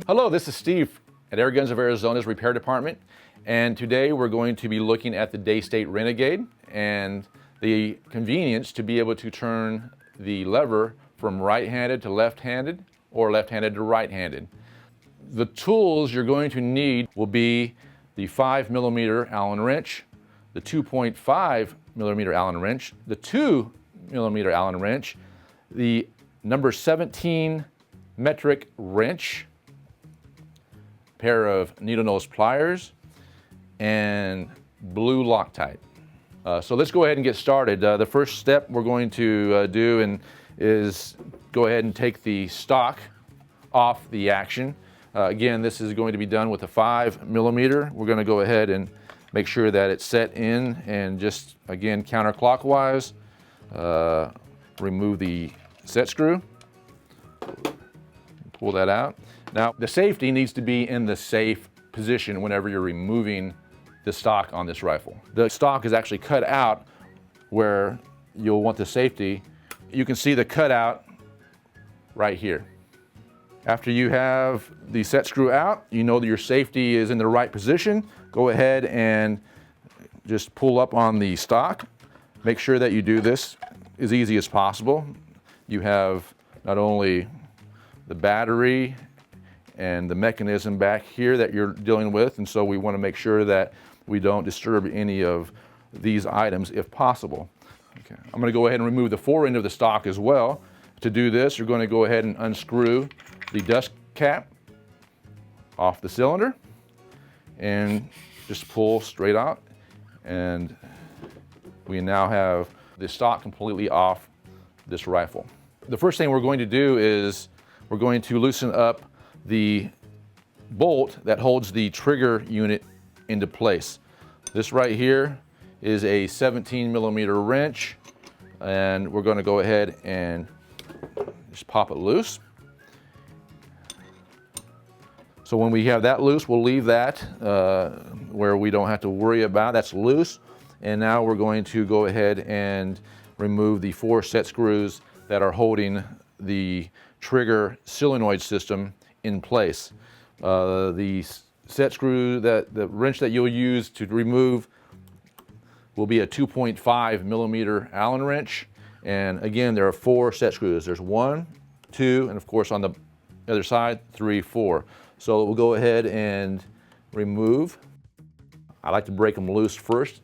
Hello, this is Steve at Air Guns of Arizona's repair department, and today we're going to be looking at the Daystate Renegade and the convenience to be able to turn the lever from right-handed to left-handed or left-handed to right-handed. The tools you're going to need will be the 5mm Allen wrench, the 2.5mm Allen wrench, the 2mm Allen wrench, the number 17 metric wrench, pair of needle nose pliers, and blue Loctite. So let's go ahead and get started. The first step we're going to do is go ahead and take the stock off the action. Again, this is going to be done with a 5mm. We're going to go ahead and make sure that it's set in, and just again counterclockwise remove the set screw, pull that out. Now, the safety needs to be in the safe position whenever you're removing the stock on this rifle. The stock is actually cut out where you'll want the safety. You can see the cutout right here. After you have the set screw out, you know that your safety is in the right position. Go ahead and just pull up on the stock. Make sure that you do this as easy as possible. You have not only the battery and the mechanism back here that you're dealing with, and so we want to make sure that we don't disturb any of these items if possible. Okay. I'm going to go ahead and remove the fore end of the stock as well. To do this, you're going to go ahead and unscrew the dust cap off the cylinder and just pull straight out, and we now have the stock completely off this rifle. The first thing we're going to do is we're going to loosen up the bolt that holds the trigger unit into place. This right here is a 17mm wrench, and we're going to go ahead and just pop it loose. So when we have that loose, we'll leave that where we don't have to worry about. That's loose. And now we're going to go ahead and remove the 4 set screws that are holding the trigger solenoid system in place. The set screw, the wrench that you'll use to remove will be a 2.5mm Allen wrench. And again, there are 4 set screws. There's 1, 2, and of course on the other side, 3, 4. So we'll go ahead and remove. I like to break them loose first,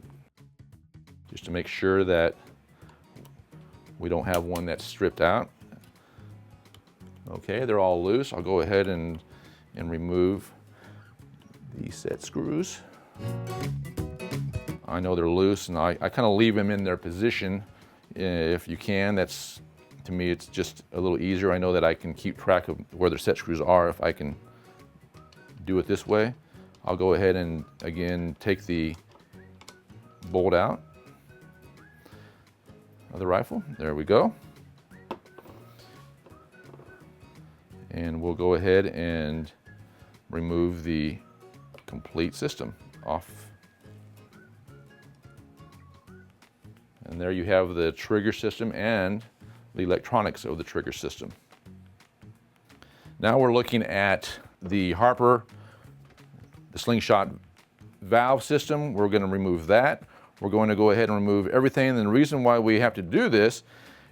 just to make sure that we don't have one that's stripped out. Okay, they're all loose. I'll go ahead and remove these set screws. I know they're loose, and I kind of leave them in their position if you can. That's, to me, it's just a little easier. I know that I can keep track of where the set screws are if I can do it this way. I'll go ahead and again take the bolt out of the rifle. There we go. And we'll go ahead and remove the complete system off. And there you have the trigger system and the electronics of the trigger system. Now we're looking at the Harper, the slingshot valve system. We're going to remove that. We're going to go ahead and remove everything. And the reason why we have to do this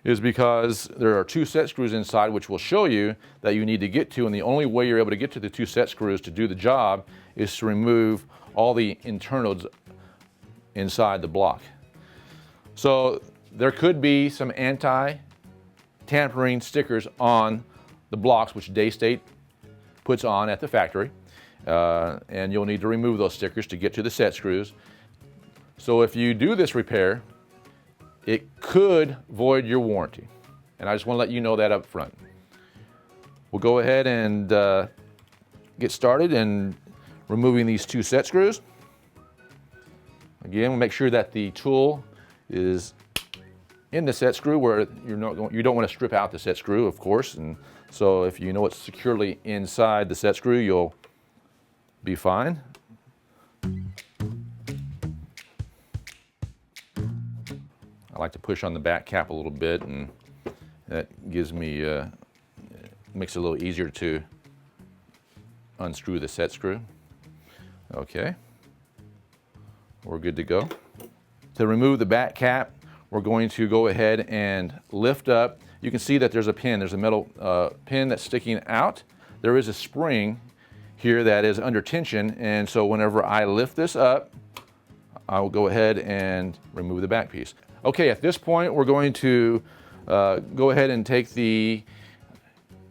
is because there are 2 set screws inside, which will show you that you need to get to, and the only way you're able to get to the 2 set screws to do the job is to remove all the internals inside the block. So there could be some anti-tampering stickers on the blocks, which Daystate puts on at the factory, and you'll need to remove those stickers to get to the set screws. So if you do this repair, it could void your warranty, and I just want to let you know that up front. We'll go ahead and get started in removing these 2 set screws. Again, we'll make sure that the tool is in the set screw where you don't want to strip out the set screw, of course, and so if you know it's securely inside the set screw, you'll be fine. I like to push on the back cap a little bit, and that gives me, makes it a little easier to unscrew the set screw. Okay, we're good to go. To remove the back cap, we're going to go ahead and lift up. You can see that there's a pin. There's a metal pin that's sticking out. There is a spring here that is under tension, and so whenever I lift this up, I will go ahead and remove the back piece. Okay, at this point, we're going to go ahead and take the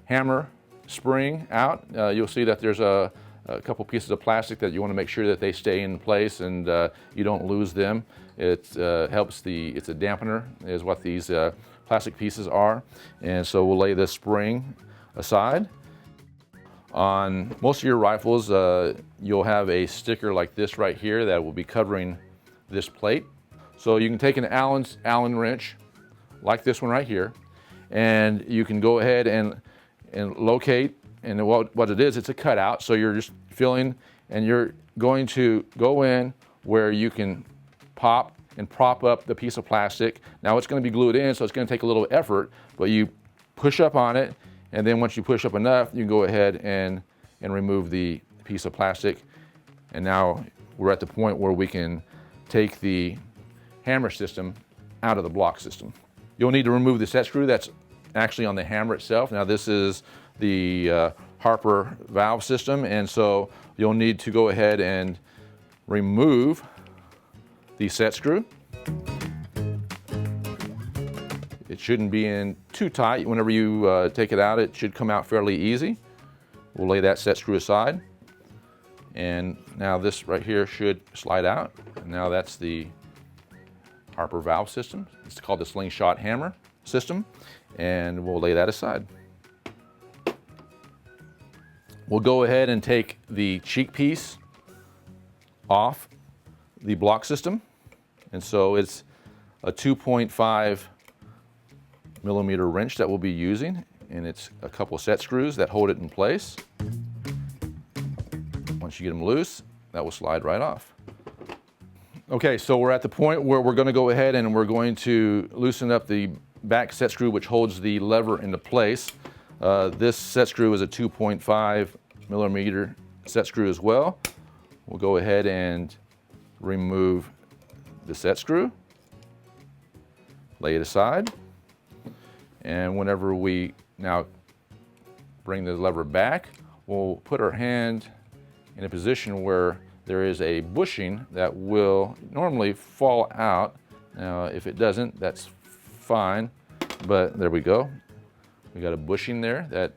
hammer spring out. You'll see that there's a couple pieces of plastic that you want to make sure that they stay in place and you don't lose them. It helps it's a dampener is what these plastic pieces are. And so we'll lay this spring aside. On most of your rifles, you'll have a sticker like this right here that will be covering this plate. So you can take an Allen wrench, like this one right here, and you can go ahead and locate, and what it is, it's a cutout. So you're just filling, and you're going to go in where you can pop and prop up the piece of plastic. Now it's going to be glued in, so it's going to take a little effort, but you push up on it, and then once you push up enough, you can go ahead and remove the piece of plastic. And now we're at the point where we can take the hammer system out of the block system. You'll need to remove the set screw that's actually on the hammer itself. Now this is the Harper valve system, and so you'll need to go ahead and remove the set screw. It shouldn't be in too tight. Whenever you take it out, it should come out fairly easy. We'll lay that set screw aside. And now this right here should slide out. And now that's the Harper valve system. It's called the slingshot hammer system. And we'll lay that aside. We'll go ahead and take the cheek piece off the block system. And so it's a 2.5 millimeter wrench that we'll be using, and it's a couple set screws that hold it in place. Once you get them loose, that will slide right off. Okay, so we're at the point where we're going to go ahead and we're going to loosen up the back set screw, which holds the lever into place. This set screw is a 2.5 millimeter set screw as well. We'll go ahead and remove the set screw, lay it aside, and whenever we now bring the lever back, we'll put our hand in a position where there is a bushing that will normally fall out. Now, if it doesn't, that's fine, but there we go. We got a bushing there that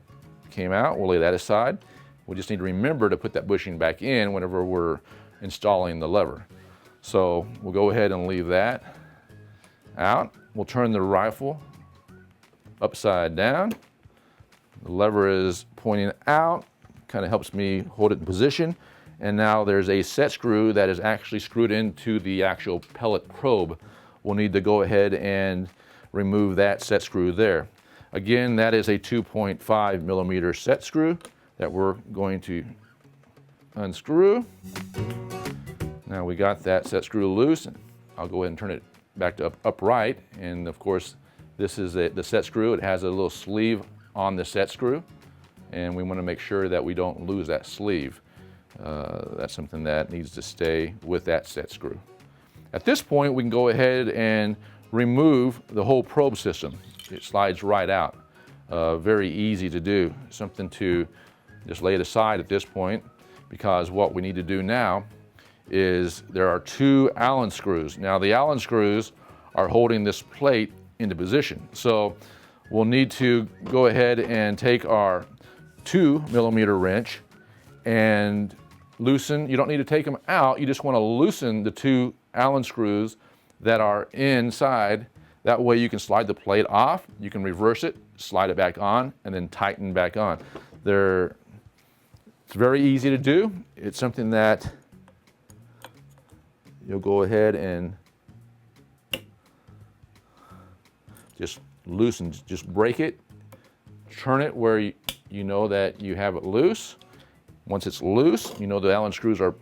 came out. We'll lay that aside. We just need to remember to put that bushing back in whenever we're installing the lever. So we'll go ahead and leave that out. We'll turn the rifle upside down. The lever is pointing out, kind of helps me hold it in position. And now there's a set screw that is actually screwed into the actual pellet probe. We'll need to go ahead and remove that set screw there. Again, that is a 2.5 millimeter set screw that we're going to unscrew. Now we got that set screw loose. I'll go ahead and turn it back to upright. And of course, this is the set screw. It has a little sleeve on the set screw, and we want to make sure that we don't lose that sleeve. That's something that needs to stay with that set screw. At this point, we can go ahead and remove the whole probe system. It slides right out. Very easy to do. Something to just lay it aside at this point, because what we need to do now is there are two Allen screws. Now the Allen screws are holding this plate into position. So we'll need to go ahead and take our 2 millimeter wrench and loosen. You don't need to take them out. You just want to loosen the two Allen screws that are inside. That way you can slide the plate off, you can reverse it, slide it back on, and then tighten back on. It's very easy to do. It's something that you'll go ahead and just loosen, just break it, turn it where you know that you have it loose. Once it's loose, you know the Allen screws are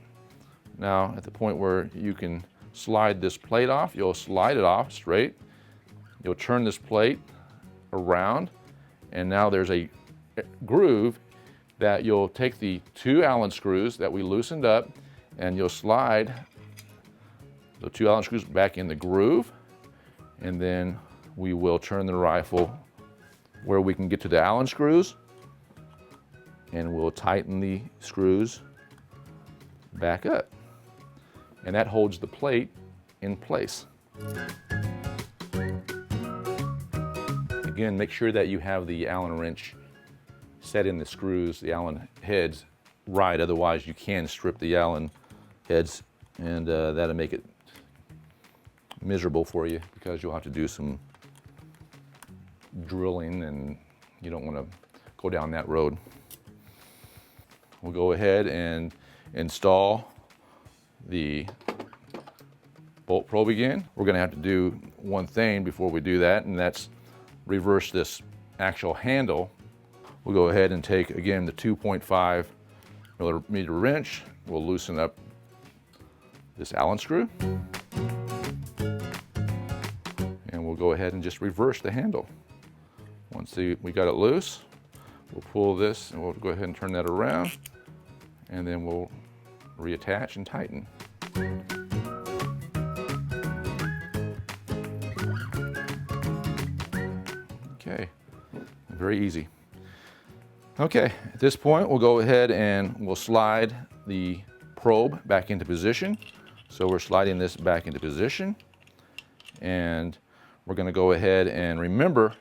now at the point where you can slide this plate off. You'll slide it off straight. You'll turn this plate around, and now there's a groove that you'll take the 2 Allen screws that we loosened up and you'll slide the 2 Allen screws back in the groove, and then we will turn the rifle where we can get to the Allen screws, and we'll tighten the screws back up. And that holds the plate in place. Again, make sure that you have the Allen wrench set in the screws, the Allen heads right, otherwise you can strip the Allen heads, and that'll make it miserable for you because you'll have to do some drilling and you don't want to go down that road. We'll go ahead and install the bolt probe again. We're going to have to do one thing before we do that, and that's reverse this actual handle. We'll go ahead and take, again, the 2.5 millimeter wrench. We'll loosen up this Allen screw. And we'll go ahead and just reverse the handle. Once we got it loose, we'll pull this and we'll go ahead and turn that around, and then we'll reattach and tighten. Okay, very easy. Okay, at this point we'll go ahead and we'll slide the probe back into position. So we're sliding this back into position, and we're going to go ahead and remember,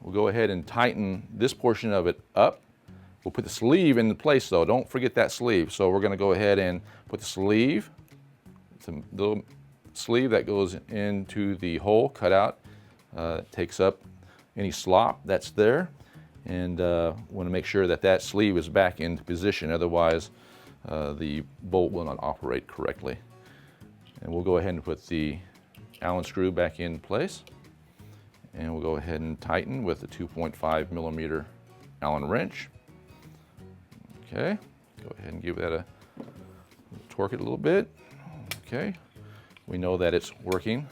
we'll go ahead and tighten this portion of it up. We'll put the sleeve into place though, don't forget that sleeve. So we're going to go ahead and put the sleeve, the little sleeve that goes into the hole cut out, takes up any slop that's there, and want to make sure that that sleeve is back into position, otherwise the bolt will not operate correctly. And we'll go ahead and put the Allen screw back in place, and we'll go ahead and tighten with the 2.5 millimeter Allen wrench. Okay, go ahead and give that a torque it a little bit. Okay, we know that it's working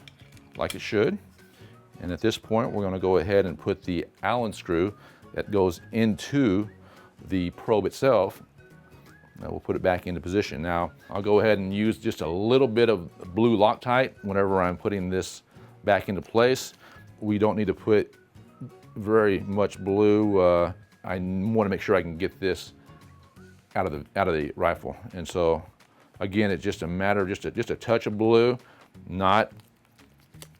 like it should. And at this point, we're going to go ahead and put the Allen screw that goes into the probe itself. Now we'll put it back into position. Now, I'll go ahead and use just a little bit of blue Loctite whenever I'm putting this back into place. We don't need to put very much blue. I want to make sure I can get this out of the rifle. And so, again, it's just a matter of just a touch of blue,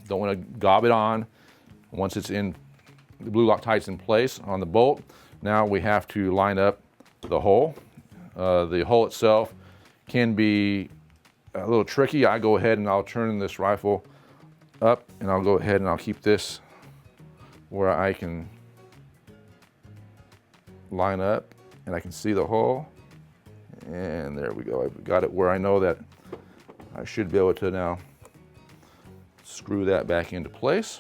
don't want to gob it on. Once it's in, the blue Loctite's in place on the bolt, now we have to line up the hole. The hole itself can be a little tricky. I go ahead and I'll turn this rifle up, and I'll go ahead and I'll keep this where I can line up and I can see the hole. And there we go. I've got it where I know that I should be able to now screw that back into place.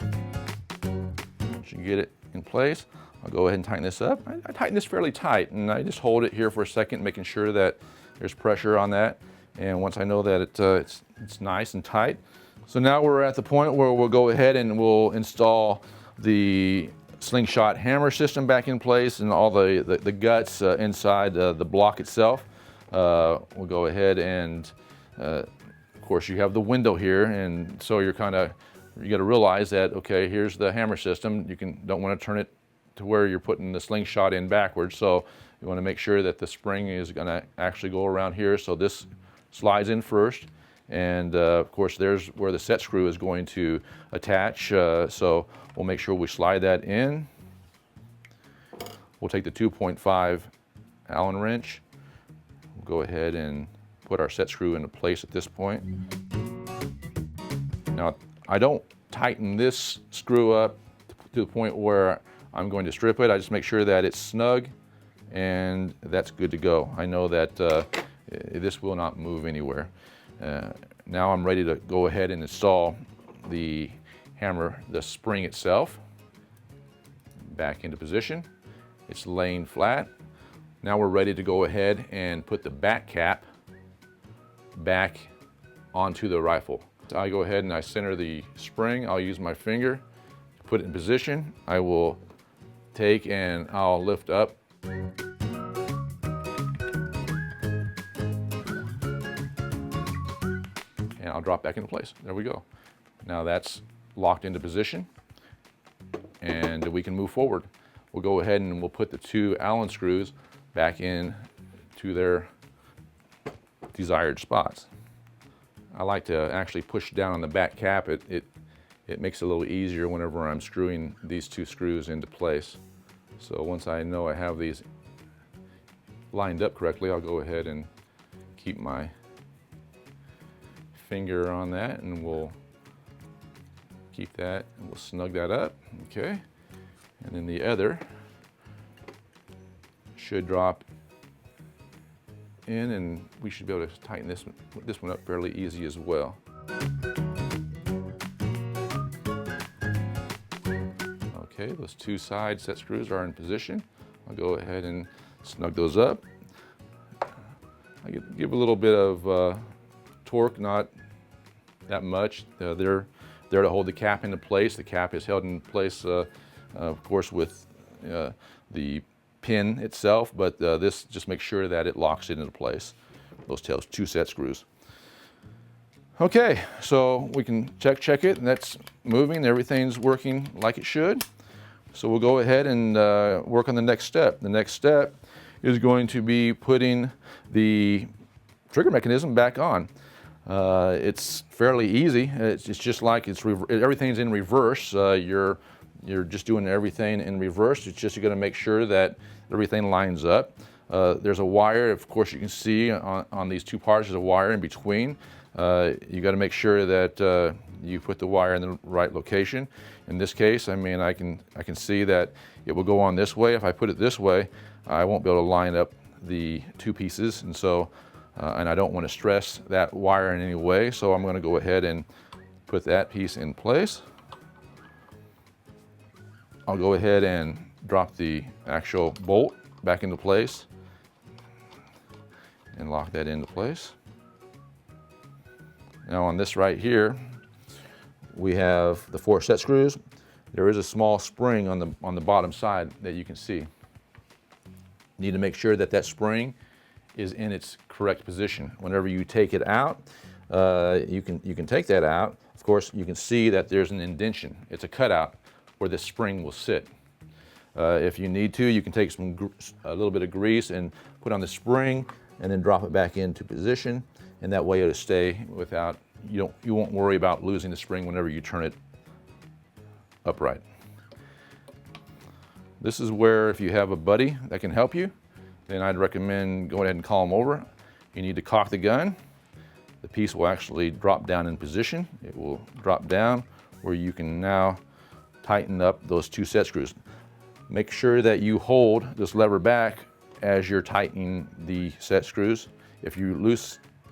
Once you get it in place, I'll go ahead and tighten this up. I tighten this fairly tight, and I just hold it here for a second, making sure that there's pressure on that. And once I know that it's nice and tight. So now we're at the point where we'll go ahead and we'll install the slingshot hammer system back in place and all the guts inside the block itself. We'll go ahead and of course, you have the window here, and so you got to realize that, okay, here's the hammer system. You don't want to turn it to where you're putting the slingshot in backwards. So you want to make sure that the spring is going to actually go around here. So this slides in first, and of course, there's where the set screw is going to attach. So we'll make sure we slide that in. We'll take the 2.5 Allen wrench. We'll go ahead and put our set screw into place at this point. Now, I don't tighten this screw up to the point where I'm going to strip it. I just make sure that it's snug and that's good to go. I know that this will not move anywhere. Now I'm ready to go ahead and install the hammer, the spring itself, back into position. It's laying flat. Now we're ready to go ahead and put the back cap back onto the rifle. So I go ahead and I center the spring. I'll use my finger to put it in position. I will take and I'll lift up. And I'll drop back into place. There we go. Now that's locked into position and we can move forward. We'll go ahead and we'll put the 2 Allen screws back in to their desired spots. I like to actually push down on the back cap. It makes it a little easier whenever I'm screwing these 2 screws into place. So once I know I have these lined up correctly, I'll go ahead and keep my finger on that and we'll keep that and we'll snug that up, okay? And then the other should drop in and we should be able to tighten this one up fairly easy as well. Okay, those 2 side set screws are in position. I'll go ahead and snug those up. I give a little bit of torque, not that much. They're there to hold the cap into place. The cap is held in place, of course, with the pin itself, but this just makes sure that it locks it into place. Those 2 set screws. Okay, so we can check it, and that's moving. Everything's working like it should. So we'll go ahead and work on the next step. The next step is going to be putting the trigger mechanism back on. It's fairly easy. It's just like everything's in reverse. You're just doing everything in reverse. It's just you're going to make sure that everything lines up. There's a wire, of course, you can see on these 2 parts. There's a wire in between. You got to make sure that you put the wire in the right location. In this case, I mean, I can see that it will go on this way. If I put it this way, I won't be able to line up the 2 pieces, and so and I don't want to stress that wire in any way. So I'm going to go ahead and put that piece in place. I'll go ahead and drop the actual bolt back into place and lock that into place. Now on this right here, we have the 4 set screws. There is a small spring on the bottom side that you can see. You need to make sure that that spring is in its correct position. Whenever you take it out, you can take that out. Of course, you can see that there's an indentation. It's a cutout where the spring will sit. If you need to, you can take a little bit of grease and put on the spring and then drop it back into position, and that way it'll stay without, you won't worry about losing the spring whenever you turn it upright. This is where if you have a buddy that can help you, then I'd recommend going ahead and call them over. You need to cock the gun. The piece will actually drop down in position. It will drop down where you can now tighten up those 2 set screws. Make sure that you hold this lever back as you're tightening the set screws. If you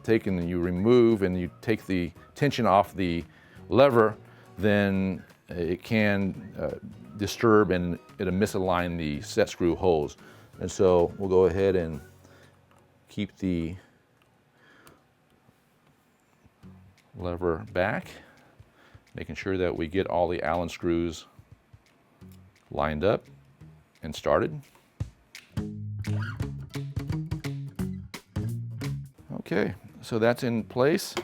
take and you remove and you take the tension off the lever, then it can disturb and it'll misalign the set screw holes. And so we'll go ahead and keep the lever back, making sure that we get all the Allen screws lined up and started. Okay, so that's in place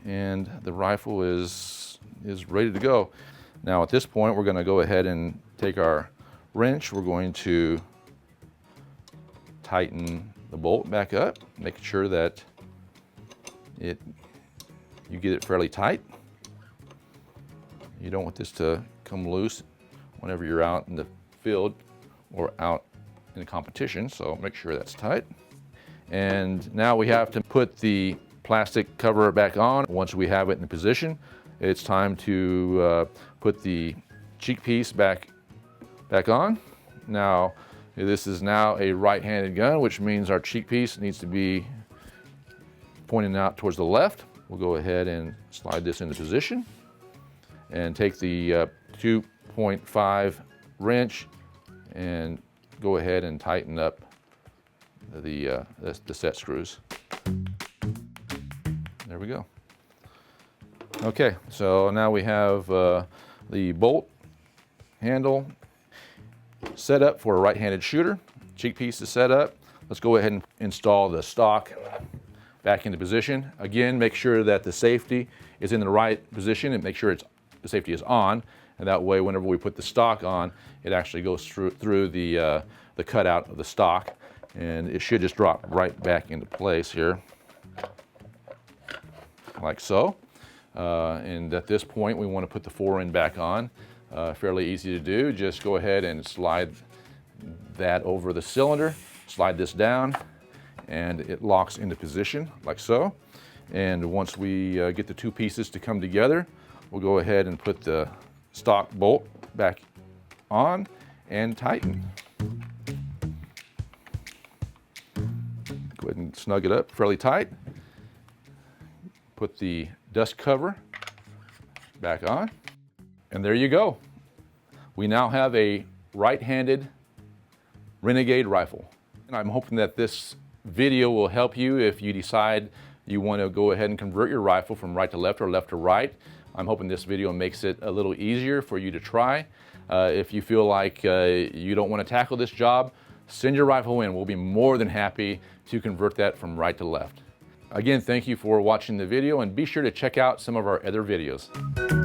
and the rifle is ready to go. Now at this point, we're going to go ahead and take our wrench. We're going to tighten the bolt back up, making sure that you get it fairly tight. You don't want this to come loose whenever you're out in the field or out in a competition, so make sure that's tight. And now we have to put the plastic cover back on. Once we have it in position, it's time to put the cheek piece back on. Now, this is now a right-handed gun, which means our cheek piece needs to be pointing out towards the left. We'll go ahead and slide this into position and take the 2.5 wrench and go ahead and tighten up the set screws. There we go. Okay, so now we have the bolt handle set up for a right-handed shooter. Cheek piece is set up. Let's go ahead and install the stock back into position. Again, make sure that the safety is in the right position and make sure the safety is on. And that way, whenever we put the stock on, it actually goes through the cutout of the stock. And it should just drop right back into place here, like so. And at this point, we want to put the fore end back on. Fairly easy to do. Just go ahead and slide that over the cylinder, slide this down, and it locks into position like so. And once we get the two pieces to come together, we'll go ahead and put the stock bolt back on and tighten. Go ahead and snug it up fairly tight. Put the dust cover back on, and there you go. We now have a right-handed Renegade rifle. And I'm hoping that this video will help you if you decide you want to go ahead and convert your rifle from right to left or left to right. I'm hoping this video makes it a little easier for you to try. If you feel like you don't want to tackle this job, send your rifle in. We'll be more than happy to convert that from right to left. Again, thank you for watching the video, and be sure to check out some of our other videos.